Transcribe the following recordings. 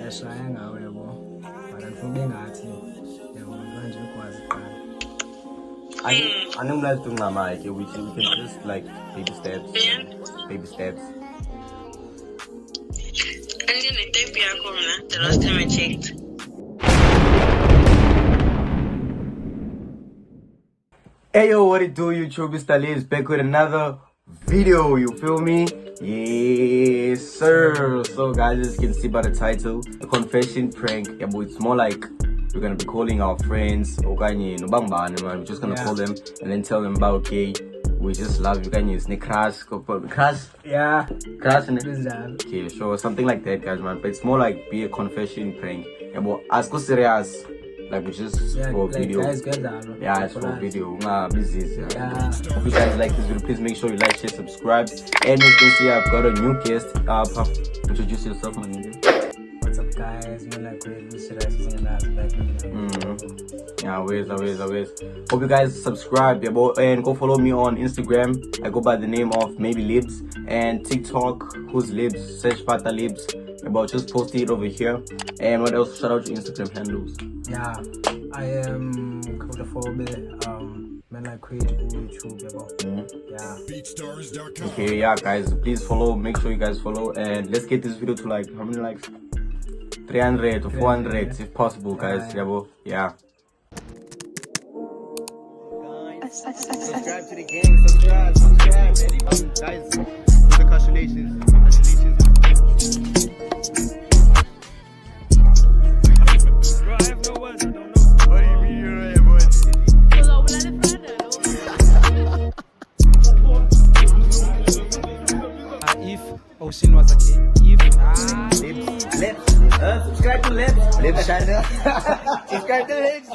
Yashaya ngawe yabo. But andifuna ngathi yabo manje ukwazi qala. I know that's doing my mic. We can just like baby steps. Baby steps. The last time I checked. Hey yo, what it do, YouTube? It's Talibs back with another video. You feel me? Yes, sir. So guys, as you can see by the title, a confession prank. Yeah, but it's more like we're gonna be calling our friends. We're just gonna call them and then tell them about okay, we just love you. Can you snake crash? Crash? Yeah. Crash? Exactly. Okay, sure, something like that, guys, man. But it's more like be a confession prank. Yeah, but as go serious, like we just for like video. Guys, yeah, it's for video. Busy. Yeah. Hope you guys like this video. Please make sure you like, share, subscribe. And you can see I've got a new guest. Introduce yourself, my nigga. What's up, guys? Me like we should have seen that back. Yeah, always. Hope you guys subscribe, yeah, boy, and go follow me on Instagram. I go by the name of Maybe Libs, and TikTok, who's Libs, search Fata Libs. About just post it over here. And what else? Shout out to Instagram handles. Yeah, I am Codaphobe. Man like create YouTube about. Yeah. Okay, yeah, guys, please follow. Make sure you guys follow, and let's get this video to like how many likes? 300 or 400 if possible, guys. Yeah. Subscribe to the gang. Subscribe. Guys, congratulations. If Ocean was a kid, Subscribe to Libs channel. Subscribe to Libs.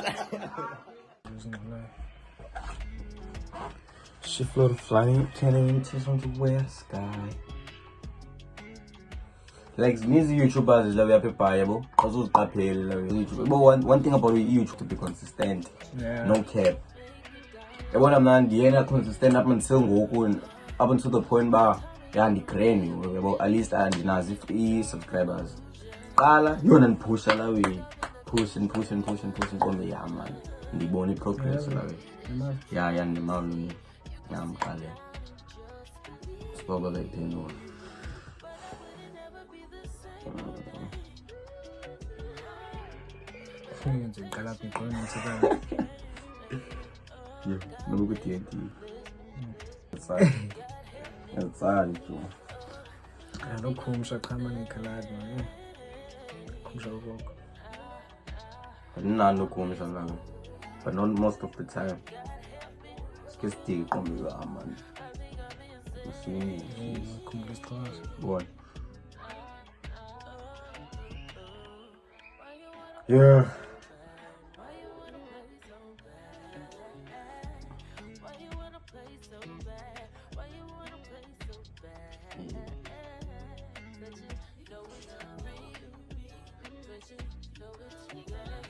She floated flying, turning into something where sky. Like these YouTubers is like people, also YouTube. But one thing about YouTube to be consistent. Yeah. No cap. Yabona mna ndiyena consistent up until ngoku, up until the point ba yandigrand yabo, at least andinazi i-subscribers. Qala yona ndipusha la way. Push konke ya man. Ndibona i-progress la way. Yeah, ndimalo yam qale. Spoke like pino. Yeah, no good TNT. That's all. I don't come so come on collide, man. Come so walk. But not most of the time. It's just the come man. You see me? Come this class. What? Yeah.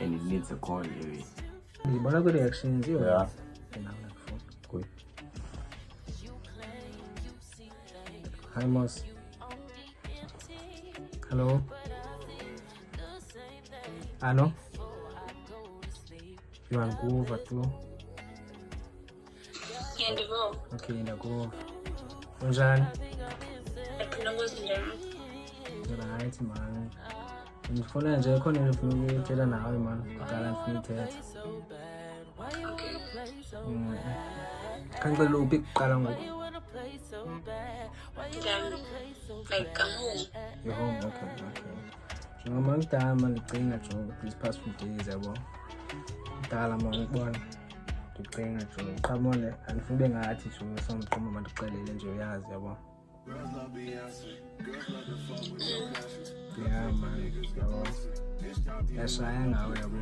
And it needs a call, really. What are the reactions? Yeah. Good. Hi, Moss. Hello. Hello. You want to go over too? And go. Okay, in the go. Unjan. Right, man. Ngifuna nje khona ngifuna ukutshela nawe man, ngicela ngifuna ithethe. Okay. Ngicela uphi kuqala ngoku? Like I'm home. You're home, okay. Njengoba ngidala man ngicela nje these past few days yabo. Ngidala man ngibona. Ngicela nje qhamole andifuna ube ngathi nje somqomo mandiqelele nje uyazi yabo. Yeah, man. Yashaya ngawe yabo.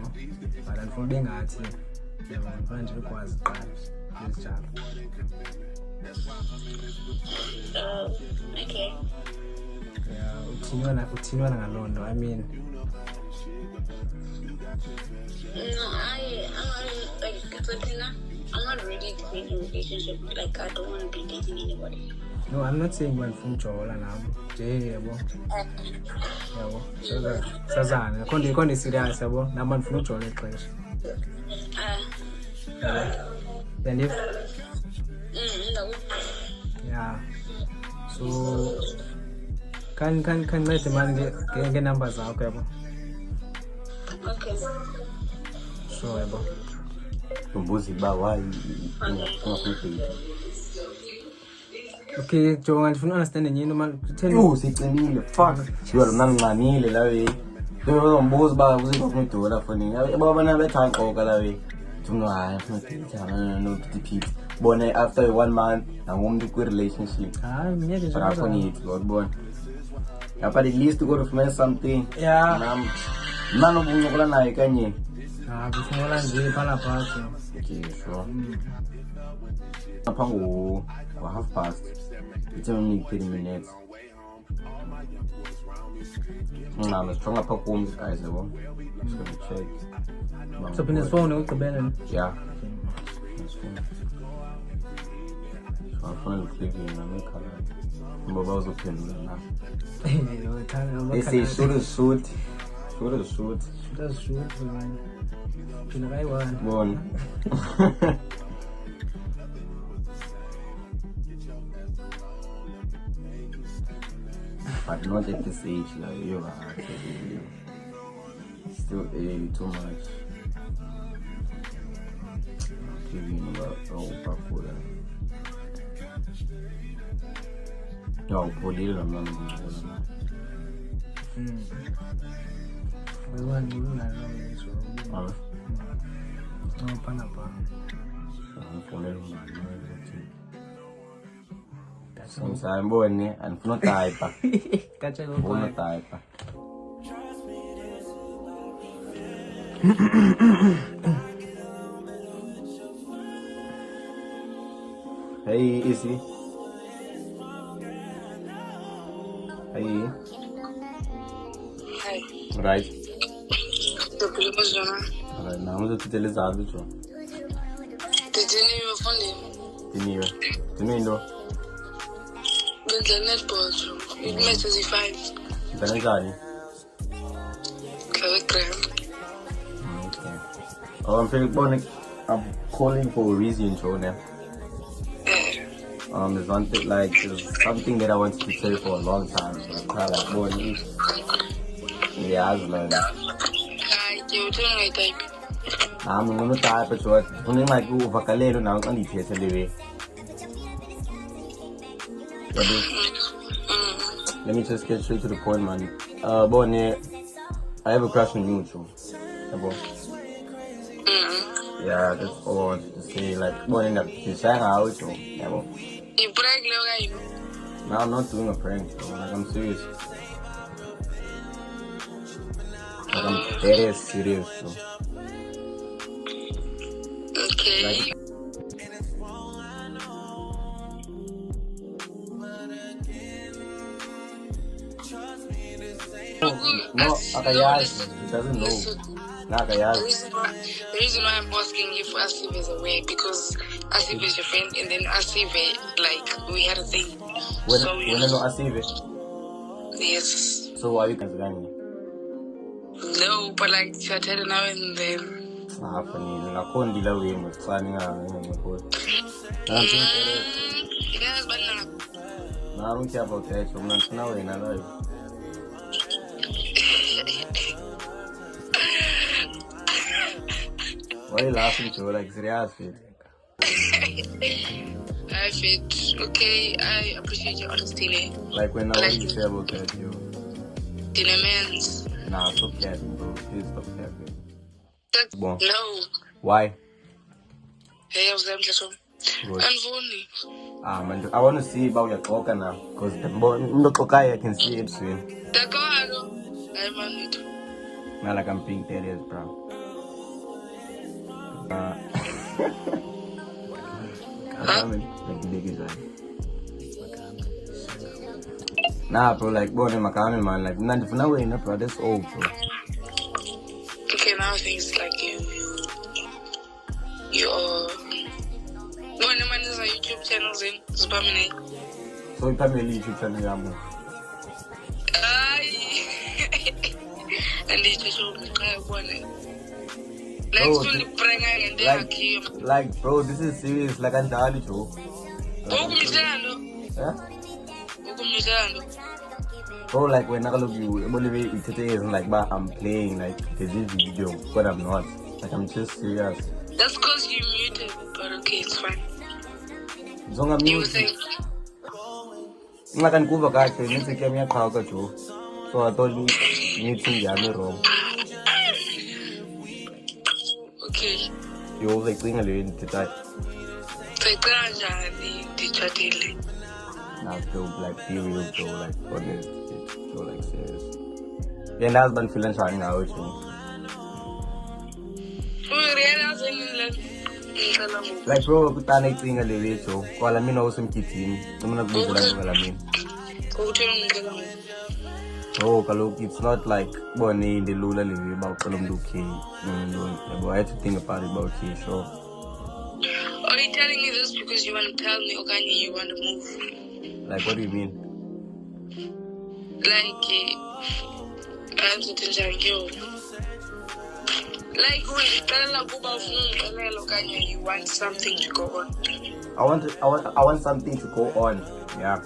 But andifuna ube ngathi yabo manje ukwazi qala izijalo. Okay. Yeah, uthinywana ngalondo. I mean. No, I'm not ready to be in a relationship. Like I don't want to be dating anybody. No, I'm not saying one from Jola now. Yabo. Yabo. Sazana. Kondi serious yabo. Na man from Jola clash. Then if No. yeah. So can let the man get numbers out yabo. Okay. So yabo. Mbuzi ba why Okay, Joe, I don't understand the man. Tell you me. siqinile fuck you are nanqanile la we lo mbuzi ba uzikufuna foni yabona bethanqoka la we no hayi no repeat bona after 1 month nangumuntu kwi relationship Miyeke but afoni it ngiyabona but at least go to find something yeah. Nano bunqola naye kanye Before nje phala phasi. okay sure apha ngo 1:30 it's only 30 minutes I'm strong up home guys yabo just gonna check So pin his phone ukugqibela. yeah I'm trying to click in and make her ngoba uzophendula na they say shoot a shoot That's true. Pina kai one. bona but not at this age like you are still too much giving about pakula no polile nomna One you na so. No pana pa. Samboni andifuna type Kacha go ufuna pa. type hey easy hey Hi. right The people Jona. alright now I'm to tell you that jo Did you know funding? tinindo The netball. It matches 5. kanjani Telegram. okay I'm feeling bonnet I'm calling for a reason jo now there's one thing like there's something that I wanted to say for a long time so I'm kind of like boy yeah like Hi, you tell me type. I'm gonna type it short when like uvakalelo now can dithethe lewe let me just get straight to the point man Bonnie I have a crush on you too yeah that's all I wanted to say like Bonnie that you sang out so yeah You brag like you. no I'm not doing a prank so like I'm serious like I'm very serious so Okay. like no akayazi he doesn't know The akayazi reason why I'm asking if Asif is aware because Asif is your friend and then Asif like we had a thing. when So when no asive yes. so why you guys gani No, but like chatted now and then. funny ngakondila wena xani ngakho Yes, but no. I don't care about that so mna sina wena la why you laughing so like seriously I fit. Okay, I appreciate your honesty. like when I want to say about that you Dinner man's. nah stop capping bro please stop capping Bon. No. why Hey, I was there just Good. and funny. man I want to see about your talker now because the ndo I can see it soon The car, I'm on it. man like I'm pink that is bro nah bro like born in Makami man like ndifuna wena bro that's all bro Okay, now things like you are. One man is on YouTube channels in Spamine. So you can't really YouTube channel yamo. And it's just like bro, this is serious. Like I'm telling you. Yeah? Bro, like when I look you, is like, but I'm playing like this video, but I'm not. Like I'm just serious. That's because you muted, but okay, it's fine. Zonga music. Like I'm cool, guys. Music came here, so I thought you need to be wrong. Okay. You like playing a little bit that. Now feel like serious, bro, like honest, so like serious. Yeah, that's been feeling trying out too. Like bro, I'm not saying a little bit, so while I'm in awesome kitchen, I'm not going to bro, it's not like Bonnie in the Lula living about Columbuki. I have to think about it about you, so. Are you telling me this because you want to tell me, Okanye, you want to move? Like, what do you mean? Like, I'm like when you want something to go on. I want something to go on. Yeah.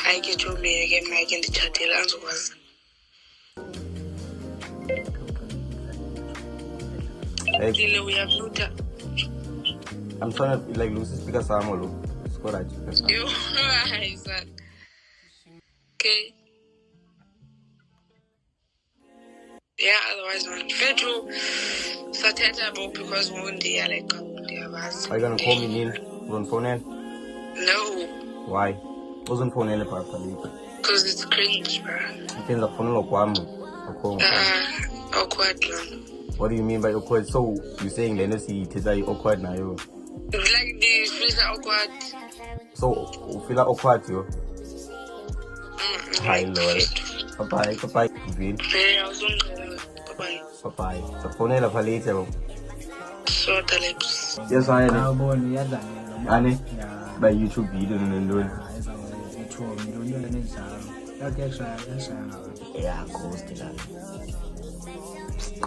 I get your me again, Mike, in the chat. We have no time. I'm trying to like lose the speaker Samuel. Score right. You right, son. Okay. Yeah, otherwise man. Fetro Sateta because one day I like are you gonna call me in? On phone in? No. Why? Wasn't phone in properly. Because it's cringe, bro. Depends on phone awkward. What do you mean by awkward? So you're saying Legacy is awkward now? Like the feel awkward. So you feel awkward yo? Hi Lord. Bye bye. Green. Bye. So phone in la palette bro. So the lips. Yes I am. Ane? Yeah. By YouTube video and doing. Yeah, cool.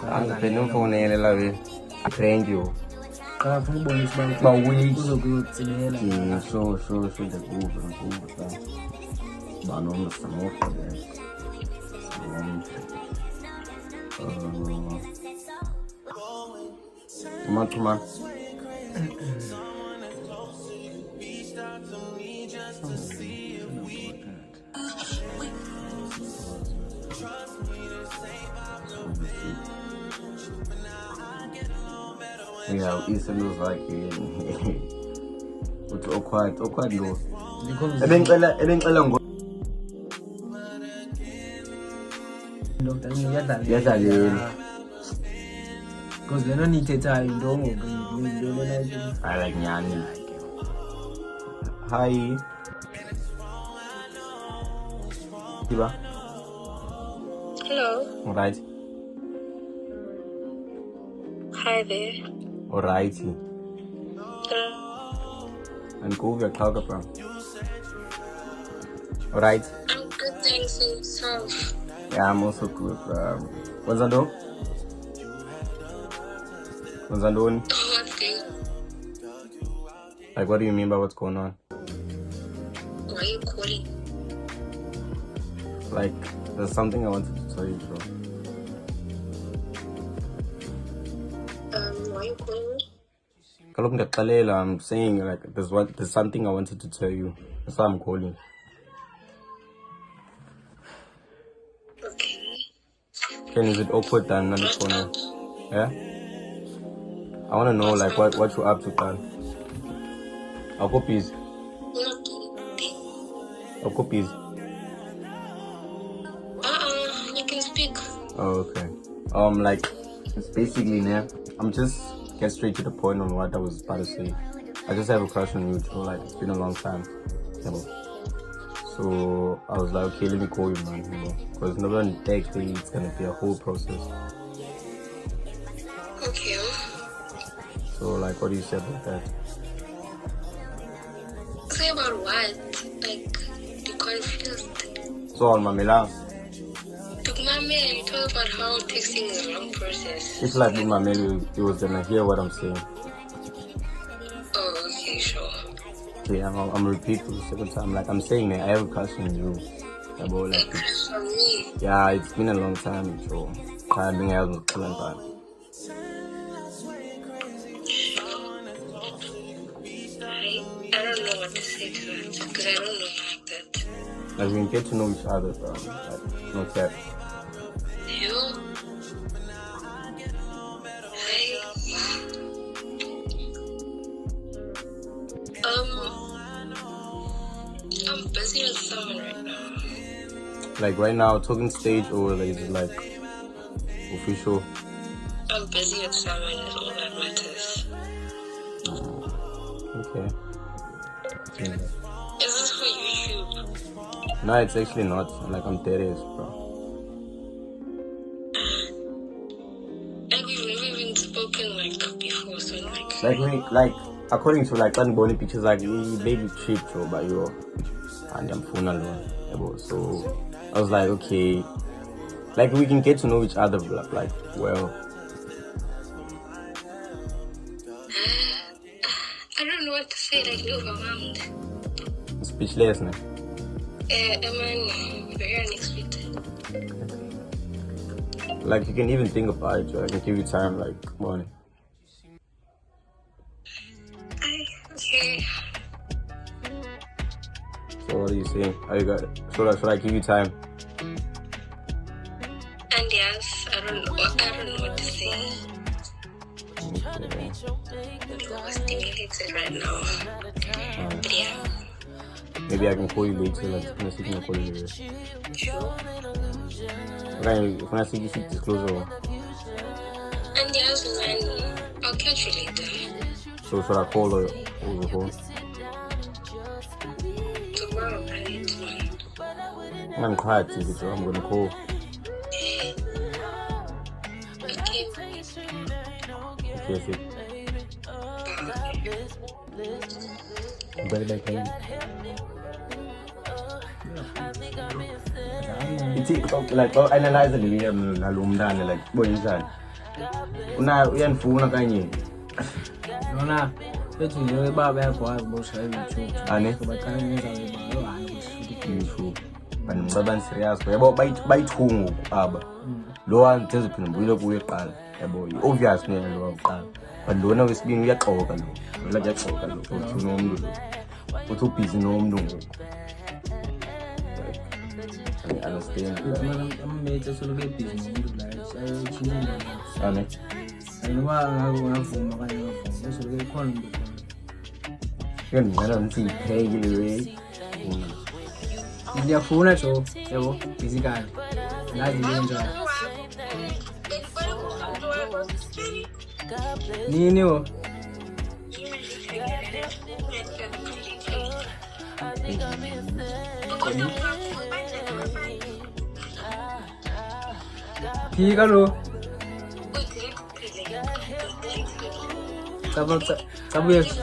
I'm going to phone in la way. I trained you. But we so the group but no some more for that. Come on. Yeah, it's a little like it's awkward though. I think yes, I did. Because they don't need to tell you, don't I like Nyani. Hi. Kiba. Hello. Alright. Hi there. Alrighty. And go get talk about. Alright. I'm good, thanks for yourself. Yeah, I'm also good. What's that doing? What's that doing? What's good? Like, what do you mean by what's going on? Why are you calling? Like, there's something I wanted to tell you, bro. Why are you calling me? I'm saying like there's something I wanted to tell you. That's why I'm calling. Okay. Ken, is it awkward that I'm on the phone? Yeah? I wanna know like what you up to, Ken. I'll copies. I'll copies. You can speak. Oh, okay. Like it's basically I'm just get straight to the point on what I was about to say. I just have a crush on you, so like it's been a long time. So I was like, okay, let me call you, man, because nobody takes me, it's gonna be a whole process. Okay. So like, what do you say about that? Say about what? like be confused. So on Mamela. Look, Mama, you talk about how texting is a long process. If like with Mamela, you was gonna hear what I'm saying. Oh, okay, sure. Okay, I'm repeating for the second time. Like I'm saying that I have a crush on you. About like A crush on me. yeah, it's been a long time, so I've been able to plan that. I don't know what to say to that because I don't know like that. Like we can get to know each other, bro. Like, no cap. You? I'm busy with someone right now. Like right now, talking stage or like is it like official? I'm busy with someone is all that matters. Okay. Is this for YouTube? No, it's actually not. Like I'm serious, bro. Like we've never even spoken like before, so Like according to like unborn pictures, like baby cheap, bro, but you and I'm phone alone. So I was like, okay, like we can get to know each other, like well. I don't know what to say, like you're overwhelmed. Speechless, man. I'm very unexpected. Like you can even think about it, I can give you time, like morning. Okay. So what are you saying? How you got it? Should I give you time? And yes, I don't know what to say. Okay. I'm stimulated right now. But yeah. Maybe I can call you later, like when I see you call you later. Sure. Okay, when I see you disclosure. And yes, man, I'll catch you later. So should I call her over the phone? Tomorrow, right? I'm quiet, so I'm gonna call. Okay. Okay, see. Bye. Like analyze the video nalumdane like boyinjani. Una uyanifuna kanye. Nona bethi nje baba yakwazi boshaya YouTube. Ane Baqala ngenza ngibalo hayi YouTube. Banimcabani serious yabo bayithungu aba. Lo one thenza phela mbuyile kuye eqala. Yabo obvious ne lo waqala. But lona wesibini uyaxoka lo. Lo uyaxoka lo. Uthi nomuntu lo. Uthi ubusy nomuntu. I understand. I'm made to look at business like I Ane. know ngavuma kanye ngavuma so ke khona Ngiyana ngithi phekile we. ngiyafuna jo yabo physically ngazi njani nini wo phika lo Sabu yes.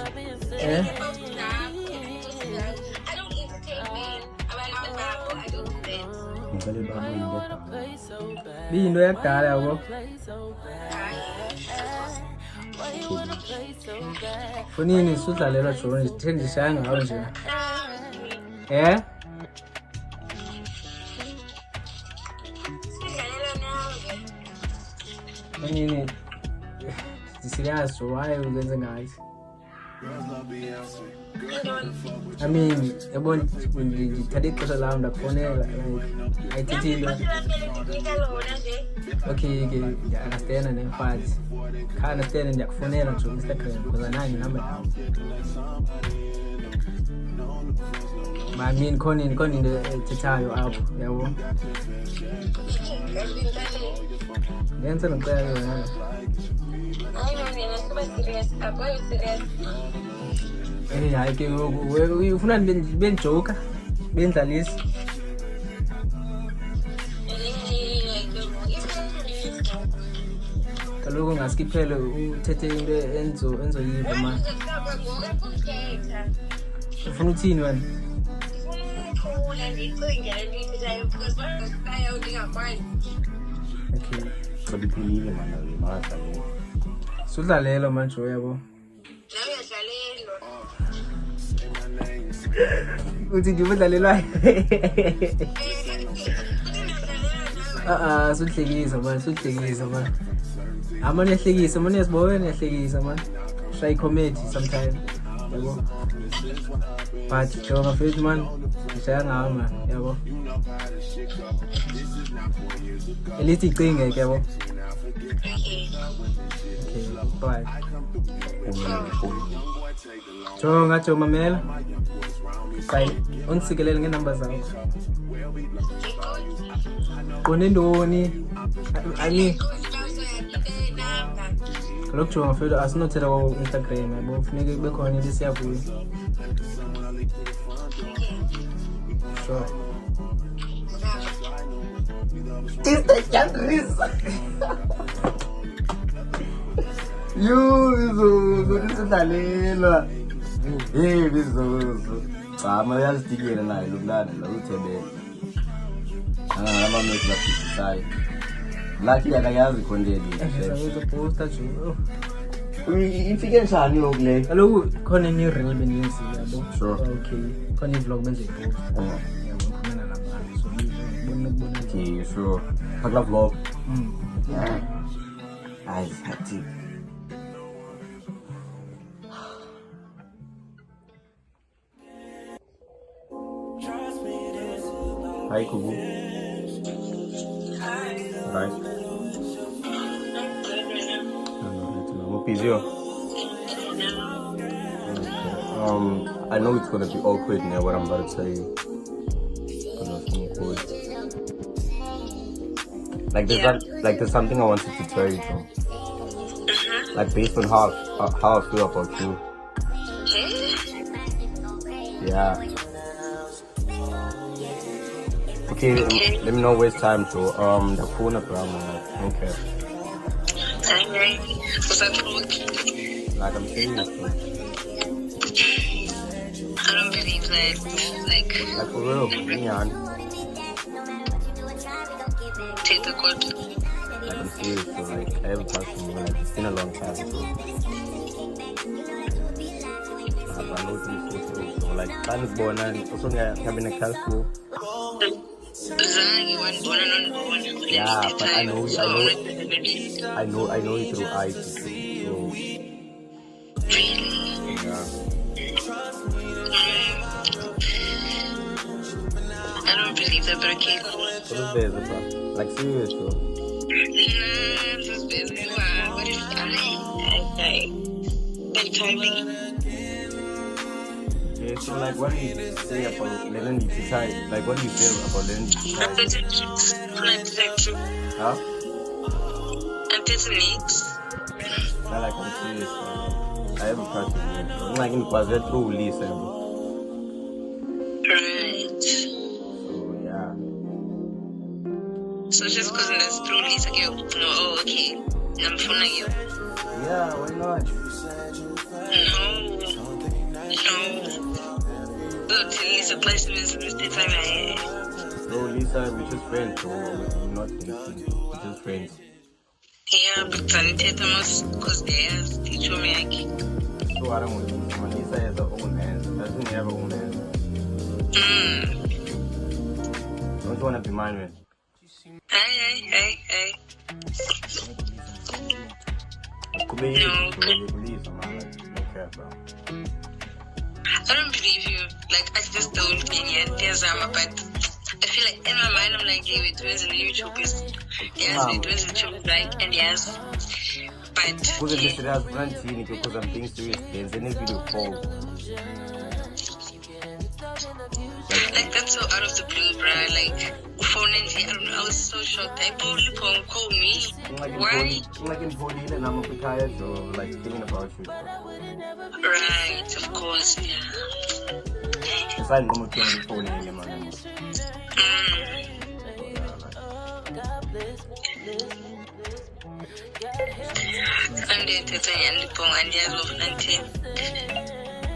Into yakudala yabo. Funini sudlalela Jona sithendisha ngawo nje. Funini serious, so why are you getting guys? I mean, about the traditional around the corner, I think okay, I understand and then fight. Can't understand in the phone and to Instagram because I know number. I mean, Conin the Titayo up, yeah. Then some clear. Hey, I can go. We've not been joker, been the list. Kalogo ngasikiphele uthethe into enzo yiva man. Ufuna uthini wena? Okay. But iphilile mana makadlaleli. Sudlalelo manje yabo. Uthi nje udlalelwayo. Suhlekisa man. Amanye yahlekisa, amanye yasibona yahlekisa man. Try comedy sometime. Yabo. But jonga mfethu man. Ngishaya ngawo man, yabo. Elithi icinge ke yabo. Okay, bye. Jonga mamela. Bye. Ungisikelele ngenumber zakho. Konendoni. Ani. Lokho jonga mfethu asinothela ku Instagram yabo. Kufanele kube khona lesiyabuya. Sure. Is the youngest? You Salela. Hey, Bizo. Sama yazidikela naye lokulana la uthebele. Ngaba meki la side. Lucky akayazi khondeli. Ngizawuza poster nje. Ifike njani lokule? Kaloku khona new reel beniyisi yabo. Sure. Okay. Khona vlog benze post. Yabo khona labantu. So ngibona. Okay, sure. Phakla vlog. Hayi hathi. Hi Kubu. Right. I know it's gonna be awkward now what I'm about to say. There's something I wanted to tell you, Joe. Like based on how I feel about you. Yeah. Okay, let me not waste time, Joe. The phone up around okay. Like I'm serious, bro. I don't believe that. Like for real, man. Take the quote. Like I'm serious, bro. Like I haven't talked to you like it's been a long time, bro. I know it's before, like kind of born and also having a castle. Yeah, but I know you through eyes. So yeah. I don't believe that, but okay, cool. What is this about? Like serious, bro? What if bad timing? Yeah, so like what do you say about learning to try? Like what do you feel about learning to try? Huh? I'm getting it. Not like I'm serious, bro. I have a crush on you, bro. I'm like in Kwazet through Lisa, bro. Right. So yeah. So just because it's through Lisa, okay, no, oh, okay. I'm phone you. Yeah, why not? No. So Lisa plays me as Mr. Time. No, Lisa, we're just friends, so we're not dating. We're just friends. Yeah, but Sanitetamas, because they have teach me like. So I don't want Lisa. Lisa has her own hands. Doesn't have her own hands. Don't you want to be mine, man? Hey. Could be No, Lisa, man. Okay, bro. I don't believe you. Like, I just don't think but I feel like in my mind, I'm like, hey, we're doing some YouTube. Yes, we're doing some YouTube, right? And yes. But. Because if this has branding, because I'm being serious, there's any video call. Like, that's so out of the blue, bro. Like, phone and I don't know, I was so shocked. I probably call me. Why? Like in Pony, and I'm tired, so like thinking about you. Right, of course, yeah. It's like I'm going to Pony, man.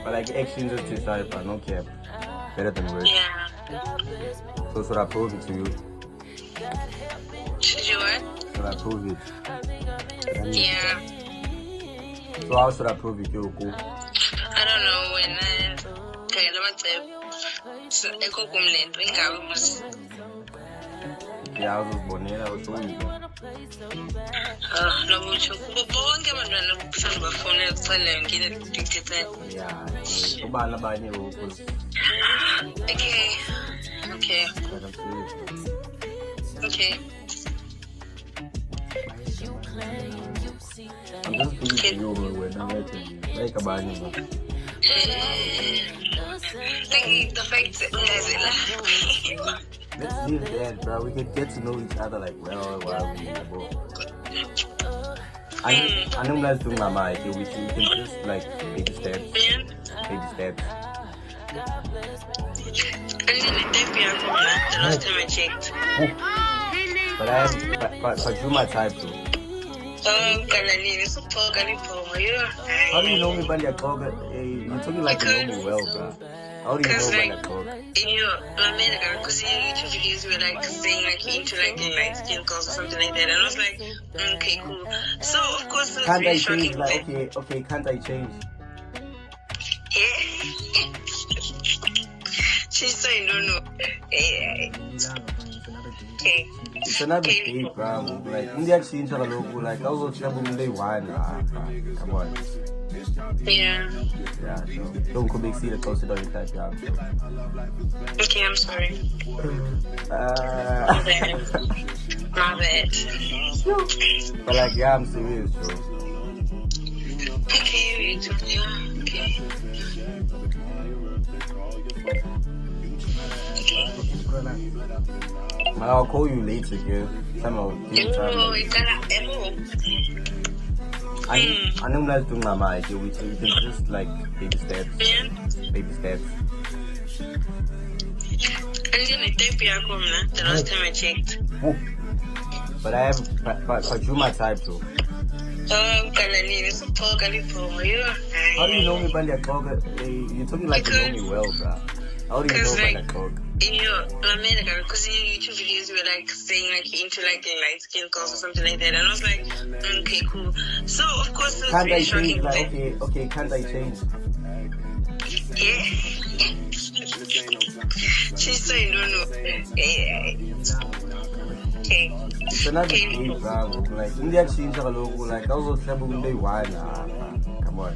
But like actions is decide, but no cap. Better than words. Yeah. So should I prove it to you? Should you what? Should I prove it? Yeah. So how should I prove it, Yoko? I don't know when Yeah, I was born here, I was showing you. Yeah, so bad about you. Okay. I'm just putting to you when I'm letting you. Like about you. The fact that Let's deal with that, bro. We can get to know each other like well while we bro. I know guys doing my mind. We can just like baby steps. Baby steps. the last time I checked. But you my type too. How do you know me by your talk? You're talking like you know me well, bro. How do you know by your talk? In your America, because in your YouTube videos you were like saying like you're into like light skin girls or something like that, and I was like, okay, cool. So of course it's Can't really I shocking. change? Like okay, can't I change? Yeah. She's saying no. Okay. It's another day, bro. Like India change a logo. Like I was traveling day one. Come on. Yeah. Yeah. Don't go big see the close it on your type. Yeah. Okay, I'm sorry. My bad. But like yeah, I'm serious, bro. Okay, okay. I'll call you later, girl. Time I'll give you time. I know that's doing my mind. We can just like baby steps. Baby steps. The last time I checked. But I have, but you my type too. How do you know me by the talk? You're talking like you know me well, bro. How do you know by the talk? In your America, because in your YouTube videos you were like saying like you're into like light skin girls or something like that, and I was like, okay, cool. So of course it's can't really I change? shocking. Like okay, can't I change? Yeah. She's saying no. Yeah. Okay. It's another day, bro. Like India change a logo. Like I was traveling day one. Come on.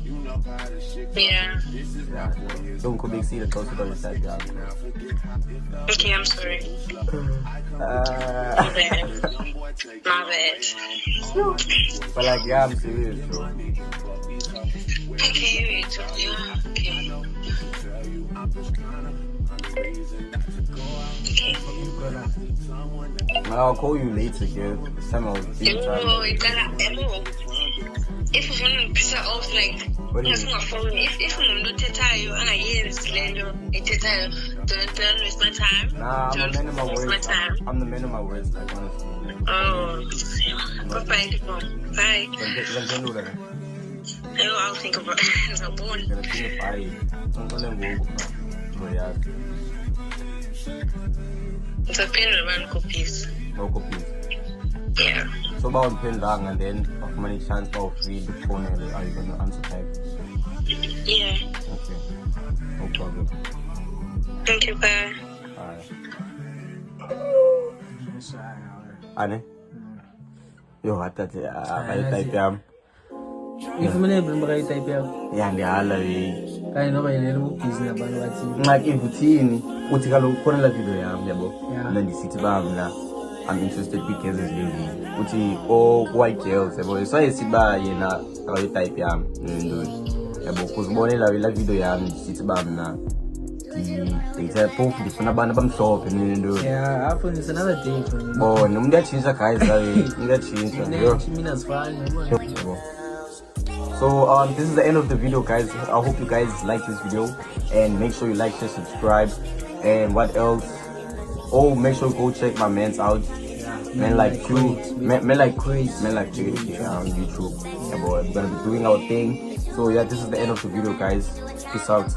Yeah. Yeah. Don't go big see the close it on your side, yeah. Okay, I'm sorry. My bad. But like yeah, I'm serious, bro. Okay, I'll call you later, girl. This time I'll give you time. If you want to piss her off, like, What do you mean? if you want to tell you, and I hear this lendo, don't waste my time. Nah, I'm the man of my Don't waste my words. time. I'm the man of my words, like honestly. Oh, goodbye, people. Bye. I'll think about it as a born. Gonna think of I. Don't go them go, bro. Yeah. It's a pen and one copies. No copies. Yeah. So about pen long and then how many chance for free the phone are you gonna answer type? Yeah. Okay. No problem. Thank you, bye. Alright. Ane? Yo, I thought I type yam. If you never type out, Yeah, ndiyala we. I know I little busy about what Ngaki vuthini uthi kaloku khona la video yami yabo. Yeah. Mina ndisithi bamna I'm interested because it's lady. Uthi white girls yabo. So isiba yena akayi type yami ndo. Yabo kuzibonela la video yami ndisithi bamna data proof ndifuna abantu abamhlophe ndo. Yeah, after it's another day for me. Bona umuntu uyachinja guys uyachinja yo. Mina's fine. So this is the end of the video, guys. I hope you guys like this video and make sure you like, share, subscribe, and what else? Oh, make sure you go check my man's out. Men like you, men like crazy on YouTube. Yeah, boy, we're gonna be doing our thing. So yeah, this is the end of the video, guys. Peace out.